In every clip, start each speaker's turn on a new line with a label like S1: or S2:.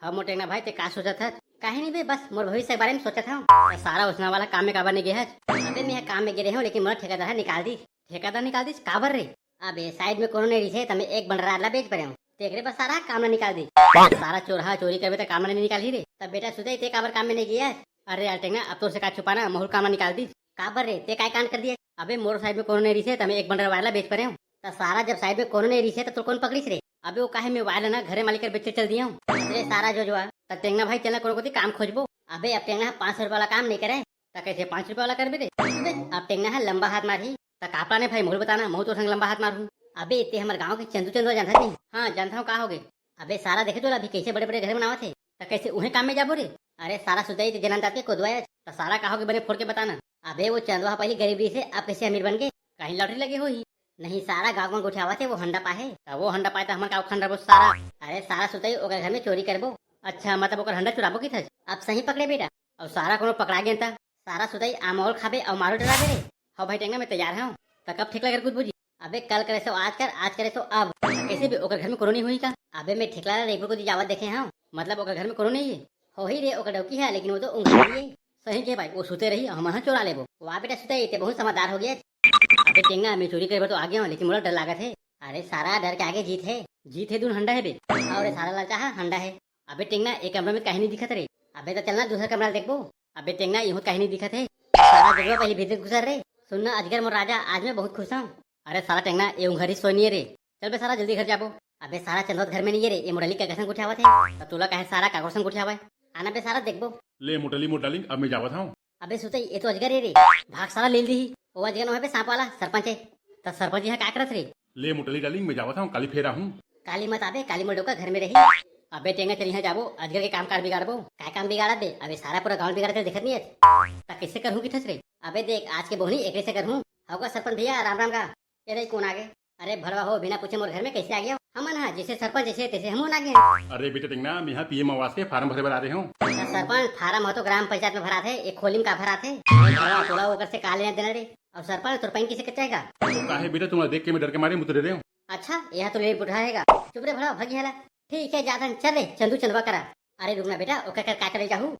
S1: हाँ मोटे ना भाई ते का सोचा था काहे नहीं बे बस मोर भविष्य के बारे में सोचा था सारा उसना वाला काम में काबर नहीं गया है। अबे मैं काम में गिरे हूँ लेकिन मोर ठेकेदार निकाल दी काबर रे। अबे साइड में कोनो नहीं रही है तमे एक बंडराला बेच पड़े हूँ तेरे बस सारा काम ना निकाल दी सारा चोरा चोरी करबे तो काम नहीं निकाल ही रे तब बेटा सुधे ते काबर काम में नहीं गया। अरे यार टेंगा अब तो से का छुपाना मोहर काम निकाल दी काबर रे ते काय कांड कर दिया। अबे मोर साइड में कोनो नहीं रही है तमे एक बंडर वाला बेच पड़े हूँ तो सारा जब साइड में कोनो नहीं रही है तो कौन पकड़ीस रे। अबे वो काहे में वाला ना घरे मालिक बेचे चल दिया हूँ अरे सारा जो तब टेंगना भाई चलना कोनो काम खोजबो। अबे अब टेंगना 500 रुपये वाला काम नहीं करे तो कैसे 5 रुपये वाला कर बे। अब टेंगना है लंबा हाथ मारी तो कापड़ा ने भाई मोहर बताना मोह तो संग लंबा हाथ मारू। अबे इतने हमारे गाँव के चंदू जानता नहीं। हाँ जानता हूँ का हो गए। अबे सारा देखे तो अभी कैसे बड़े बड़े घर बनावा थे तो कैसे उन्हें काम में जाबो रे। अरे सारा सुधाई जनता के कोदवाया तो सारा का हो गए बने फोड़ के बताना। अबे वो चंदवा पहले गरीबी से अब कैसे अमीर बन गए कहीं लॉटरी लगी हुई नहीं सारा गाँव में गुठावा थे वो हंडा पाए तो वो हंडा पाए तो हमारे का खंडा सारा। अरे सारा सुधाई ओकर घर में चोरी करबो अच्छा मतलब ओकर हंडा चुराबो की था अब सही पकड़े बेटा और सारा कोनो पकड़ा गया था सारा सुधाई आमोल खाबे और मारो डरा दे रे। हाँ भाई टेंगा मैं तैयार हूँ तो कब ठीक लगे कुछ बुझी। अबे कल करे सो आज करे सो अब कैसे भी ओकर घर में कोनो नहीं हुई का। अबे मैं ठेकला रेपो को जावत देखे हाँ मतलब ओकर घर में कोनो नहीं है हो ही रे ओकर डौकी है लेकिन वो तो ऊँघ रही है सही के भाई वो सुते रही हम चोरा लेबो वहाँ बेटा सुते थे बहुत समझदार हो गया। अबे टेंगा मैं चोरी करे तो आ गया हूँ लेकिन मुझे डर लगा थे। अरे सारा डर के आगे जीत है दून हंडा है बे और सारा लाचा हंडा है। अबे टेंगना एक कमरे में कहीं नहीं दिखत रे। अबे तो चलना दूसरा कमरा देखबो। अबे टेंगना यूँ कहीं नहीं दिखत है सारा जगह पहले भीतर घुसर रे सुनना अजगर मोर राजा आज मैं बहुत खुश हूँ। अरे सारा टेंगना ये घर ही सोनी रे चल बे सारा जल्दी घर जाबो। अबे सारा चंदोत घर में नहीं है रे ये मुरली का कसम उठावत है तो तोला कहे सारा का कसम उठावा है आना बे सारा देखबो।
S2: ले मोटलिंग अब मैं जावत हूँ।
S1: अबे सुते ये तो अजगर है रे भाग सारा ले ली वो अजगर वहाँ पे सांप वाला सरपंच है तो सरपंच यहाँ क्या करत रे।
S2: ले मोटली डालिंग मैं जावत हूँ काली फेरा हूँ।
S1: काली मत आबे काली मोटो का घर में रही। अबे टेंगा चल यहाँ जाबो अजगर के काम कार बिगाड़बो क्या काम बिगाड़ा दे। अबे सारा पूरा गाँव बिगाड़ दिखत नहीं है तो कैसे करूँ की ठस रे। अबे देख आज के बोहनी एक से करूँ होगा सरपंच भैया राम राम का ये कौन आ गए। अरे भरवा हो बिना पूछे मोर घर में कैसे आ गया हमन हाँ जैसे सरपंच जैसे तैसे हम आ गए।
S2: अरे बेटा टेंगना मैं यहाँ पीएम आवास के फार्म भरे बना रहे हूँ।
S1: सरपंच फार्म हो तो ग्राम पंचायत में भरा थे एक खोली में का भरा थे थोड़ा वो से का लेना देना रे और सरपंच तो पैन किसे कचाएगा
S2: तो काहे बेटा तुम्हारा देख के मैं डर के मारे मुतरे रहे हूँ।
S1: अच्छा यह तो लेट उठाएगा चुप रे भरा भगी हला ठीक है जाता चल रे चंदू चंदवा करा। अरे रुकना बेटा ओके कर का करे जाहू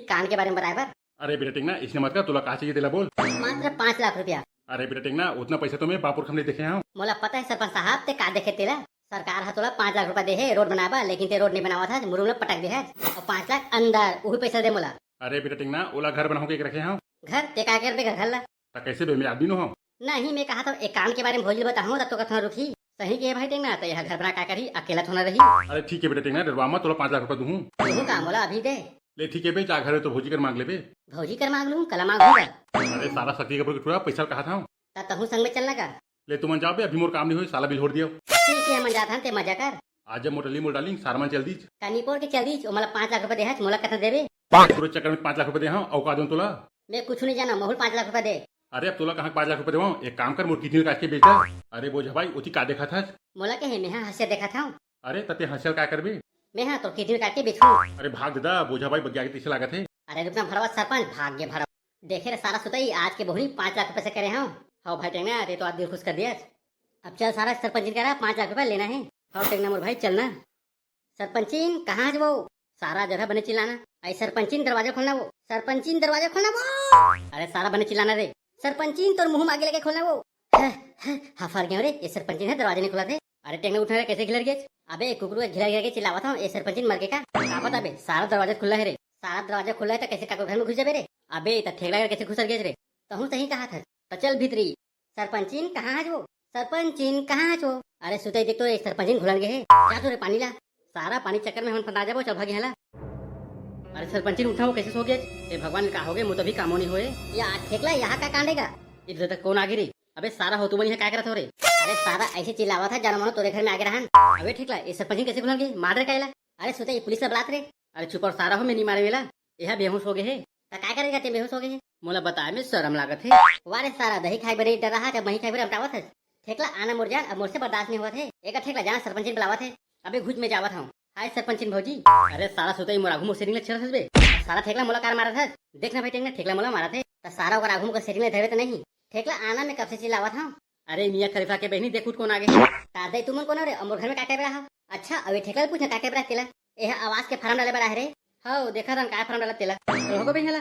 S1: कान के बारे में बताए
S2: अरे बेटा टेंगना इसने मत कर तुला कहा चाहिए तेला बोल
S1: मात्र 5 लाख रुपया।
S2: अरे बेटा टेंगना उतना पैसा तो मैं बापुर खमने देखे हूँ।
S1: मोला पता है सरपंच साहब ते का देखे तेला सरकार हा तोला 5 लाख रुपया दे है रोड बनावा लेकिन ते रोड नहीं बनावा था मुरुम में पटक दे है और 5 लाख अंदर वही पैसा दे मोला।
S2: अरे बेटा टेंगना ओला घर बनाओ के रखे हूँ
S1: घर ते का कर दे घर ला
S2: तो कैसे बे मैं आदमी नो हूँ।
S1: नहीं मैं कहा था एक काम के बारे में भोजल बताऊँ तो कथन रुकी सही के भाई टेंगना तो यह घर बना का करी अकेला थोड़ा रही।
S2: अरे ठीक है बेटा टेंगना डरवा मत तोला 5 लाख रुपया दूँ
S1: तू का मोला अभी दे
S2: ले ठीक है बे जा घर तो भोजी कर मांग ले बे
S1: भौजी कर मांग लूँ कला मांगूंगा।
S2: अरे सारा सती के पूरा पैसा कहा था
S1: तहू संग में चलना का
S2: ले तुम जाओ बे अभी मोर काम नहीं हुई साला बिल छोड़ दियो।
S1: ठीक है मजा था ते मजा कर
S2: आज जब मोटली मोर डालिंग सारमान चल दीज
S1: कानीपुर के चल दी मोला 5 लाख रुपया दे है मोला कथा देवे
S2: पूरे चक्कर में 5 लाख रुपए दे हाँ औकात दूं तोला।
S1: मैं कुछ नहीं जाना मोहल 5 लाख रुपया दे।
S2: अरे अब तोला कहाँ 5 लाख रुपए देवाऊं एक काम कर मोर कितनी काट के बेचा। अरे बोझा भाई उठी का देखा था
S1: मोला के है मैं हंसिया देखा था
S2: अरे तते हंसल का कर बे
S1: मैं हाँ तो किडनी काट के बेचू।
S2: अरे भाग दादा बोझा भाई बग्या के पीछे लागत है।
S1: अरे रुकना भरवा सरपंच भाग्य भरवा देखे रे सारा सुताई आज के बोहनी 5 लाख रुपए से करे हाँ हाँ भाई टेंगना अरे तो आज दिल खुश कर दिया। अब चल सारा सरपंच कह रहा 5 लाख रुपया लेना है। हाँ टेंगना मोर भाई चलना सरपंचीन कहाँ है वो सारा जगह बने चिल्लाना अरे सरपंचीन दरवाजा खोलना वो सरपंचीन दरवाजा खोलना वो। अरे सारा बने चिल्लाना रे सरपंचीन तोर मुंह आगे लगे खोलना वो हाँ फर गया रे ये सरपंचीन है दरवाजे नहीं खुला थे। अरे टेंगना उठा रहे कैसे खिलर गए। अबे कुकुर घिला के चिल्लावा था ये सरपंचीन मर के का पता बे सारा दरवाजा खुला है रे सारा दरवाजा खुला है तो कैसे काको घर में घुस जाबे रे। अबे तो ठेला कैसे घुसर गए रे तो सही कहा था तो चल भीतरी सरपंचीन कहाँ है वो सरपंचीन कहाँ है वो। अरे सुते देख तो सरपंचीन घुलन गए है क्या तो रे पानी ला सारा पानी चक्कर में हम फंदा जाबो चल भागे हला। अरे सरपंचीन उठाओ कैसे सो गए ये भगवान का हो गए मुझे भी कामों नहीं होए या ठेकला यहाँ का कांडेगा इधर तक कौन आगे रे। अबे सारा हो तू बनी क्या करत हो रे। अरे सारा ऐसे चिल्लावा था जाना मानो तोरे घर में आगे रहन। अबे ठेकला ये सरपंचीन कैसे घुलन गए मार रे कायला। अरे सुते ये पुलिस से बुलात रे। अरे चुप और सारा हो मैं नहीं मारे वेला यह बेहोश हो गए है तो क्या करेगा ते बेहोश हो गए है मोला बताए में शर्म लागत है। वारे सारा दही खाए बड़े डर रहा जब वही खाए बड़े अमटावत है ठेकला आना मोर जान अब मोर से बर्दाश्त नहीं हुआ थे एक ठेकला जाना सरपंचीन बुलावत है। अबे घुच में जावत हूँ हाय सरपंचीन भौजी। अरे सारा सुते मोरा घुमो सेरिंग ले छरस बे सारा ठेकला मोला कार मारा था देखना भाई टेंगना ठेकला मोला मारा थे तो सारा ओकर आघुम को सेरिंग ले धरे तो नहीं ठेकला आना में कब से चिल्लावत हूँ। अरे मियां खलीफा के बहनी देख कौन आगे तादे तुमन कौन रे अमर घर में का कर रहा। अच्छा अबे ठेकला पूछना का कर रहा तेला यह आवाज के फार्म डाले बड़ा है रे। हो देखा था काय फार्म डाला तेला तो होगो बे हला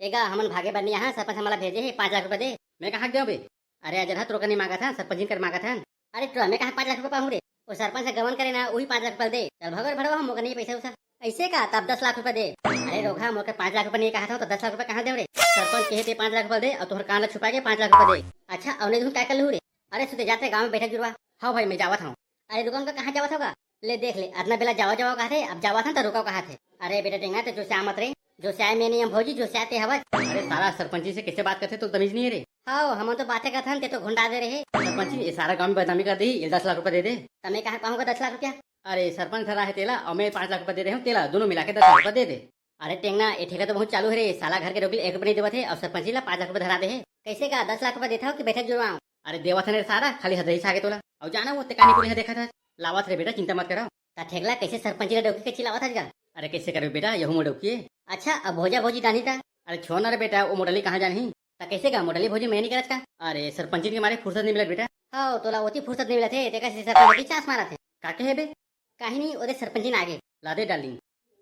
S1: एगा हमन भागे बन्नी यहाँ सरपंच हमारा भेजे है 5 लाख रुपए दे। मैं कहाँ गया बे? अरे अजर तो नहीं मांगा था, सरपंच जी कर मांगा था। अरे तो मैं कहा 5 लाख रुपए पाऊँ रे? वो सरपंच से गवन करे ना वही 5 लाख रुपए दे। चल भगर भरवा हम नहीं पैसा उसा ऐसे का तब 10 लाख रुपए दे। अरे रोगा मोके 5 लाख रुपए नहीं कहा था तो 10 लाख रुपए कहाँ दे रे? सरपंच कहते 5 लाख रुपए दे और तोहर कान छुपा के 5 लाख रुपए दे। अच्छा अवने तुम क्या कर लू रे? अरे सुते जाते गाँव में बैठक जुड़वा। हाँ भाई मैं जावत हूँ। अरे रुका उनका कहाँ जावत होगा? ले देख ले अदना बेला जावा जावा कहा थे, अब जावा था तो रुका कहा थे। अरे बेटा टेंगा तो जो श्याम मत रे, जो श्याय में नहीं हम भौजी जो श्याते हवत। अरे सारा सरपंची से कैसे बात करते तो तमीज नहीं है रे। हाँ हम तो बातें करते हैं तो घुंडा दे रहे। सरपंची ये सारा गाँव में बदनामी कर दी, ये 10 लाख रुपए दे दे। तमें कहा कहूँगा 10 लाख रुपया? अरे सरपंच धरा है तेला और मैं 5 लाख रुपए दे रहे हूँ तेला, दोनों मिला के 10 लाख रुपए दे दे। अरे टेंगना ये ठेका तो बहुत चालू है रे, साला घर के रोगी 1 रुपये नहीं देवत है और सरपंची ला 5 लाख रुपए धरा दे है। कैसे का 10 लाख रुपए देता हो कि बैठक जुड़वाऊं? अरे देवत है सारा खाली हदही छागे तोला और जाना वो कहानी पूरी देखा था लावत रे बेटा, चिंता मत करो। ता ठेगला कैसे सरपंच ला डोकी के चिलावत है? अरे कैसे करे बेटा यहू में डोकी। अच्छा अब भोजा भोजी डानी था। अरे छोड़ ना रे बेटा वो मोडली कहाँ जानी ता कैसे का मोडली भोजी मैं नहीं करत का। अरे सरपंच के मारे फुर्सत नहीं मिलत बेटा। हाँ तोला ओती फुर्सत नहीं मिलत है ते कैसे सरपंच की चांस मारा थे काके है बे? कहीं नहीं ओदे सरपंच ने आगे ला दे डार्लिंग।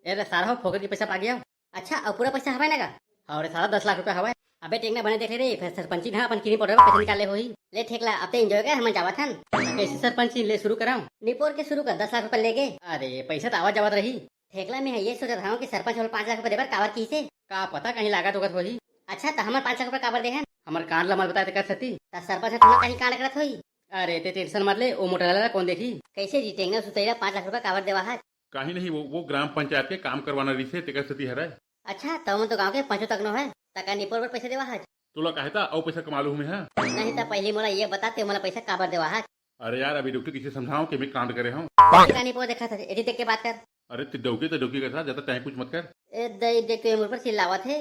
S1: अरे सारा हो फोकट की पैसा पा गया। अच्छा अब पूरा पैसा हवाए ना का? और सारा 10 लाख रुपया हवाए। अबे टेंगना बने देख रे फिर सरपंची ना अपन किनी पड़े पैसा निकाले होई। ले ठेकला अब तो एंजॉय कर हम जावत हन। कैसे सरपंची ले शुरू कराऊं? निपोर के शुरू कर 10 लाख रुपए लेगे। अरे पैसा तो आवाज जावत रही। ठेकला में ये सोच रहा हूँ कि सरपंच वाला 5 लाख रुपए देवर कावर की से का पता कहीं लागत होगत होही। अच्छा तो हमार 5 लाख रुपए कावर दे हन? हमार कांड ला मत बताते कर सकती ता सरपंच थोड़ा कहीं कांड करत होई। अरे ते टेंशन मत ले ओ मोटर वाला कौन देखी कैसे जीतेंगे सुतेरा 5 लाख रुपए कावर देवा है।
S2: कहीं नहीं वो ग्राम पंचायत के काम करवाना रही से तेकर स्थिति है।
S1: अच्छा तो तो गाँव के पंचो तक नो है तका निपोर पर पैसा देवा है।
S2: तुला कहता और पैसा कमा लू मैं है।
S1: नहीं तो पहले मोला ये बताते मोला पैसा काबर देवा है।
S2: अरे यार अभी डॉक्टर किसे समझाऊं कि मैं कांड करे हूँ।
S1: निपोर देखा था एडी देख के बात कर।
S2: अरे तो डोकी का था ज्यादा टाइम कुछ मत कर।
S1: ए दई देख के मुझ पर चिल्लावत है।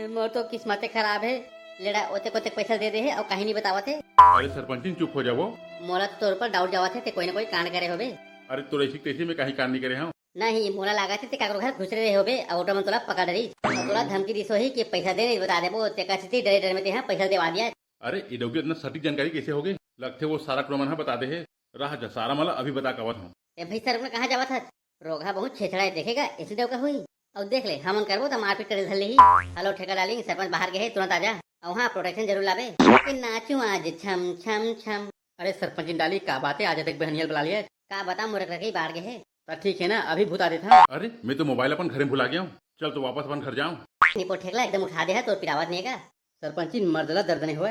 S1: मोर तो किस्मत खराब है लेड़ा ओते कोते पैसा दे दे है और कहीं नहीं बतावत है।
S2: अरे सरपंच चुप हो जाओ।
S1: मोला तो तोर पर डाउट जावत है ते कोई ना कोई कांड करे होबे।
S2: अरे तो ऐसी कैसे में कहीं कांड नहीं करे हूँ।
S1: नहीं मोला लगा थे काकरो घर घुस रहे होबे और ओटा में तोला पकड़ रही और तोला धमकी दी सोही कि पैसा दे नहीं बता देबो ते का स्थिति डरे डरे में ते हां पैसा देवा दिया।
S2: अरे ये डॉक्टर इतना सटीक जानकारी कैसे हो गई? लगते वो सारा क्रमन है बता दे है राह जा सारा मला अभी बता कवत हूँ।
S1: ए भाई सर कहाँ जावत है? रोगा बहुत छेछड़ा है देखेगा ऐसे देव का हुई और देख ले हमन करबो तो मारपीट करे धर ही। हेलो ठेका डालिंग सरपंच बाहर गए तुरंत आ जा और वहाँ प्रोटेक्शन जरूर लावे कि नाचू आज छम छम छम। अरे सरपंच डाली का बातें आज तक बहनियल बुला लिया का बता मुरक रखे बाहर गए तो ठीक है ना अभी भूत आ देता।
S2: अरे मैं तो मोबाइल अपन घर में भुला गया हूँ। चल तो वापस अपन घर जाऊँ।
S1: निपो ठेकला एकदम उठा दे है तो पिरावत नहीं का। सरपंच मर्दला दर्द नहीं हुआ।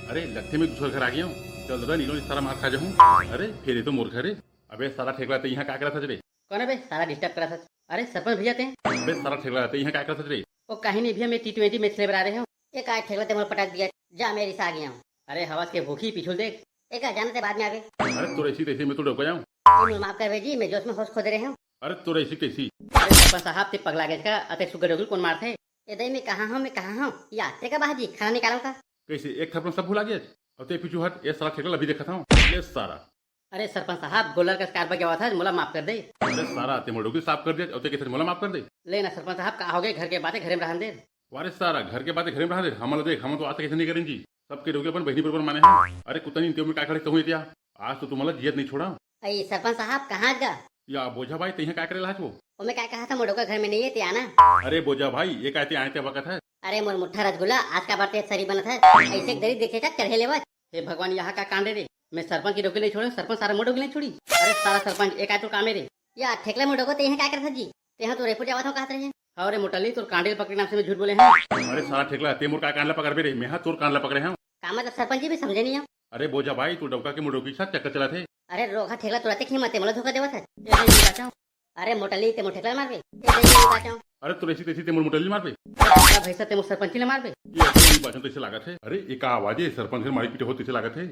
S2: अरे लगते में दूसरे घर आ गया हूँ। चल दादा नीलो सारा मार खा जाऊँ। अरे फिर ये तो मोर घर है। अबे सारा ठेकला तो यहाँ क्या करा था रे?
S1: कौन है बे सारा डिस्टर्ब करा था? अरे सरपंच भैया थे।
S2: अबे सारा ठेकला तो यहाँ क्या करा था रे?
S1: वो कहीं नहीं भैया मैं T20 मैच खेल रहे हूँ। एक आज ठेकला ते मोर पटक दिया जा मेरी सा आ गया हूँ। अरे हवास के भूखी पीछू देख एक जानते बाद में आगे।
S2: अरे तो ऐसी तैसी में तो डोका जाऊँ।
S1: माफ कर भेजी मैं जोश में होश खो दे रहे हूँ।
S2: अरे तो ऐसी कैसी?
S1: अरे सरपंच साहब ते पगला गए का अते सुगर होगी कौन मारते ए मैं कहाँ हूँ यात्रे का बाजी खाना निकालो का
S2: कैसे एक थप्पड़ सब भुला गया और ते पीछू हट ये सारा ठेकला अभी देखा था ये सारा।
S1: अरे सरपंच साहब गोलर का कार गया हुआ था मोला माफ कर दे।
S2: अरे सारा ते मोड़ो की साफ कर दिया और ते कैसे मोला माफ कर दे।
S1: लेना सरपंच साहब कहा हो गए घर के बातें घर में रहने दे।
S2: वारे सारा घर के बातें घर में रहा दे हम देख हम तो आज तक कैसे नहीं करेंगे सबके रोके अपन बहनी बराबर माने हैं। अरे कुत्ता नहीं में क्या खड़े तो हुई आज तो तुम्हारा जियत नहीं छोड़ा।
S1: अरे सरपंच साहब कहाँ गा
S2: या बोझा भाई तैयार क्या करे वो?
S1: मैं क्या कहा था मोड़ो का घर में नहीं है ते आना।
S2: अरे बोझा भाई ये कहते आए थे वक्त है।
S1: अरे मोर मुठ्ठा रसगुल्ला आज का बात सरी बना था ऐसे दरी देखे था चढ़े लेवा। हे भगवान यहाँ का कांडे रे मैं सरपंच की डोकी नहीं छोड़े सरपंच सारा मोड़ो की नहीं छोड़ी। अरे सारा सरपंच एक आय तो काम रे या ठेकले मोड़ो को ते क्या कर जी ते तो रेपुट जावा था कहते रहे। अरे मोटली तोर कांडे पकड़े नाम से मैं झूठ बोले हैं।
S2: अरे सारा ठेकला ते मोर का कांडला पकड़ बे रे मैं तोर कांडला पकड़े हैं
S1: का मतलब सरपंच जी भी समझे नहीं।
S2: अरे बोझा भाई तू डौका के मुड़ो के साथ चक्कर चला थे।
S1: अरे रोगा ठेकला तुरंत कीमत है मतलब धोखा देवा था। अरे मोटली ते ठेकला मार बे।
S2: अरे तो ऐसी तैसी ते मोर मुटली मार बे
S1: भैसा ते सरपंच ने मार बे।
S2: ये बात तो ऐसे लागत है। अरे एक आवाज है सरपंच से मारी पीटे होते ऐसे लागत है।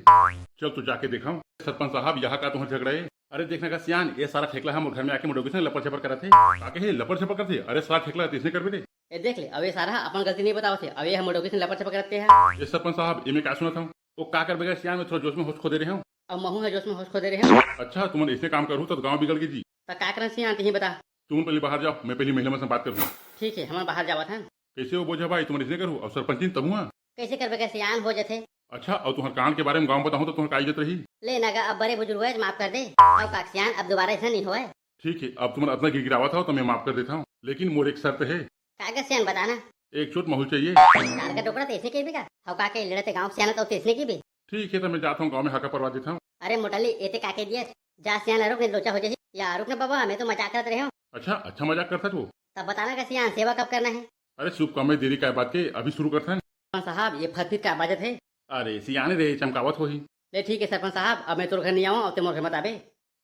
S2: चल तू जाके देखा सरपंच साहब यहाँ का तुम्हारे झगड़ा है। अरे देखने का सियान ये सारा ठेकला हम घर में आके मुड़ोगी से लपड़ छपड़ करा थे आके हे लपड़ छपड़ करते। अरे सारा ठेकला तिसने कर बे
S1: ये देख ले अबे सारा अपन गलती नहीं बताओ थे अबे हम मुड़ोगी से लपड़ छपड़ करते हैं।
S2: ये सरपंच साहब ये मैं क्या सुना था वो का कर बगैर सियान में थोड़ा जोश में होश खो दे रहे हो।
S1: अब महू है जोश में होश खो दे रहे हैं।
S2: अच्छा तुम ऐसे काम करूँ तो गाँव बिगड़ गई जी।
S1: तो का करना सियान ही बता।
S2: तुम पहले बाहर जाओ मैं पहली महिला से बात करूँ।
S1: ठीक है हम बाहर जावा था।
S2: कैसे हो बोझा भाई तुम ऐसे करूँ और सरपंच तब हुआ
S1: कैसे कर बगैर सियान हो जाते।
S2: अच्छा और तुम्हारे कांड के बारे में गाँव बताऊँ तो तुम्हारी का इज्जत रही।
S1: ले नगा अब बड़े बुजुर्ग हुए माफ कर दे अब काकसियान अब दोबारा ऐसा नहीं हुआ है।
S2: ठीक है, अब तुमने अपना गिरावा था तो मैं माफ कर देता हूँ, लेकिन मोर एक शर्त है।
S1: काका सियान बताना
S2: एक चोट महूल चाहिए।
S1: कार का टुकड़ा तेसने की भी का हव काके लड़ते गांव सियाना तो तेसने की भी।
S2: ठीक है, तो मैं जाता हूँ गाँव में हाका परवा देता हूँ।
S1: अरे मोटली एते काके दिया जा सियान रुक ने लोचा हो जाए या रुक ने बाबा हमें तो मजाक करते रहे हो।
S2: अच्छा अच्छा मजाक करता तू।
S1: तब बताना का सियान सेवा कब करना है।
S2: अरे शुभ काम में देरी का बात के अभी शुरू करता है।
S1: सरपंच साहब ये फतफित का बाजत है।
S2: अरे सियाने रे चमकावत हो ही।
S1: ले ठीक है सरपंच साहब अब मैं तोर घर नहीं आऊँ और ते मोर घर मत आबे।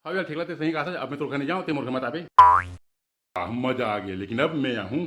S2: हाँ यार ठेला ते सही कहा था, अब मैं तो घर नहीं जाऊँ ते मोर घर मत आबे। मजा आ गया, लेकिन अब मैं यहाँ हूँ।